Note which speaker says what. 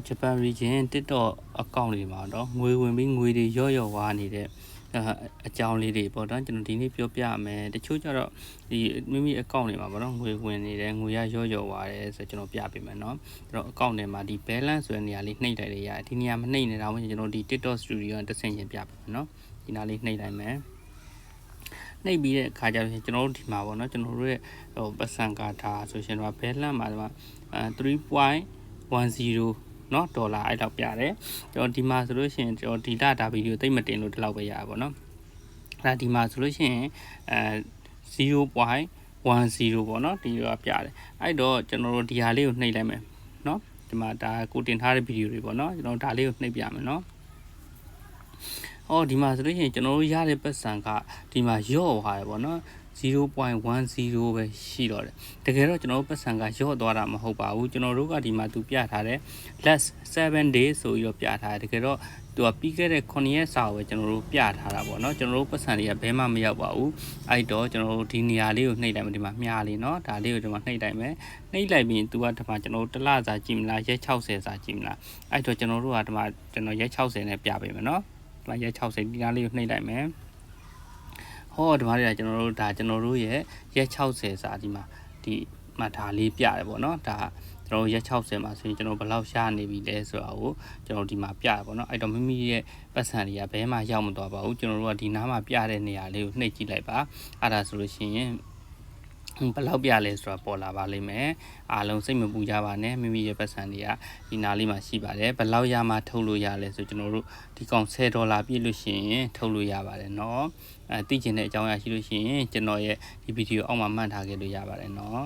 Speaker 1: Japan region TikTok account တွေမှာတော့ငွေဝင်ပြီးငွေတွေရော့ဝါနေတဲ့အကြောင်းလေးတွေပေါ့နော်ကျွန်တော်ဒီနေ့ပြောပြမယ်တချို့ကျတော့ဒီမိမိ account တွေမှာပေါ့နော်ငွေဝင်နေတယ်ငွေရရော့ဝါတယ်ဆိုကျွန်တော်ပြပေးမယ်နော်အဲ့တော့ account တွေမှာဒီ balance ဆိုတဲ့နေရာလေးနှိပ်လိုက်ရရတယ်ဒီနေရာမနှိပ်နေတာဝင်ကျွန်တော်ဒီ TikTok studio ကတစ်ဆင့်ချင်းပြပေးမယ်နော်ဒီနားလေးနှိပ်လိုက်မယ်နှိပ်ပြီးတဲ့အခါကျတော့ကျွန်တော်တို့ဒီမှာပေါ့နော်ကျွန်တော်တို့ရဲ့ပတ်စံကာတာဆိုရှင်တော့ balance မှာ3.10နော်ဒေါ်လာအဲ့လောက်ပြတယ်ကျွန်တော်ဒီမှာဆိုလို့ရှိရင်ကျွန်တော်ဒီဒါဗီဒီယိုသိမ့်မတင်လို့ဒီလောက်ပဲရပါပေါ့နော်အဲ့ဒီမှာဆိုလို့ရှိရင်0.10ပေါ့နော်ဒီကပြတယ်အဲ့တော့ကျွန်တော်တို့ဒီဟာလေးကိုနှိပ်လိုက်မယ်နော်ဒီမှာဒါကိုတင်ထားတဲ့ဗီဒီယိုတွေပေါ့နော်ကျွန်တော်ဒါလေးကိုနှိပ်ပြမယ်နော်ဒီမှာဆိုလို့ရှိရင်ကျွန်တော်တို့ရတဲ့ပတ်စံကဒီမှာရော့သွားတယ်ပေါ့နော်0.10ပဲရှိတော့တယ်တကယ်တော့ကျွန်တော်တို့ပတ်စံကရော့သွားတာမဟုတ်ပါဘူးကျွန်တော်တို့ကဒီမှာသူပြထားတယ် last 7 days ဆိုပြီးတော့ပြထားတယ်တကယ်တော့သူကပြီးခဲ့တဲ့9ရက်စာကိုပဲကျွန်တော်တို့ပြထားတာပေါ့နော်ကျွန်တော်တို့ပတ်စံတွေကဘဲမှမရောက်ပါဘူးအဲ့တော့ကျွန်တော်တို့ဒီနေရာလေးကိုနှိပ်လိုက်မယ်ဒီမှာမြားလေးနော်ဒါလေးကိုဒီမှာနှိပ်လိုက်မယ်နှိပ်လိုက်ပြီးသူကဒီမှာကျွန်တော်တို့တစ်လစာကြည့်မလားရက်60စာကြည့်မလားအဲ့တော့ကျွန်တော်တို့ကဒီမှာကျွန်တော်ရက်60နဲ့ပြပေးမယ်နော်ဒီမှာရက်60ဒီနားလေးကိုနှိပ်လိုက်မယ်ဒီမှာတွေကကျွန်တော်တို့ရဲ့ရက်60စာဒီမှာဒါလေးပြတယ်ပေါ့နော်ဒါကျွန်တော်ရက်60မှာဆိုရင်ကျွန်တော်ဘယ်လောက်ရနေပြီလဲဆိုတာကိုကျွန်တော်ဒီမှာပြတယ်ပေါ့နော်အဲ့တော့မိမိရဲ့ပတ်စံတွေကဘဲမှရောက်မသွားပါဘူးကျွန်တော်တို့ကဒီနားမှာပြတဲ့နေရာလေးကိုနှိပ်ကြည့်လိုက်ပါအဲ့ဒါဆိုလို့ရှိရင်ဘယ်လောက်ပြလဲဆိုတာပေါ်လာပါလိမ့်မယ်အားလုံးစိတ်မပူကြပါနဲ့မိမိရဲ့ပတ်စံတွေကဒီနားလေးမှာရှိပါတယ်ဘယ်လောက်ရမှထုတ်လို့ရလဲဆိုကျွန်တော်တို့ဒီကောင်$10ပြည့်လို့ရှိရင်ထုတ်လို့ရပါတယ်เนาะသိချင်တဲ့အကြောင်းအရာရှိလို့ရှိရင်ကျွန်တော်ရဲ့ဒီဗီဒီယိုအောက်မှာမှတ်ထားခဲ့လို့ရပါတယ်เนาะ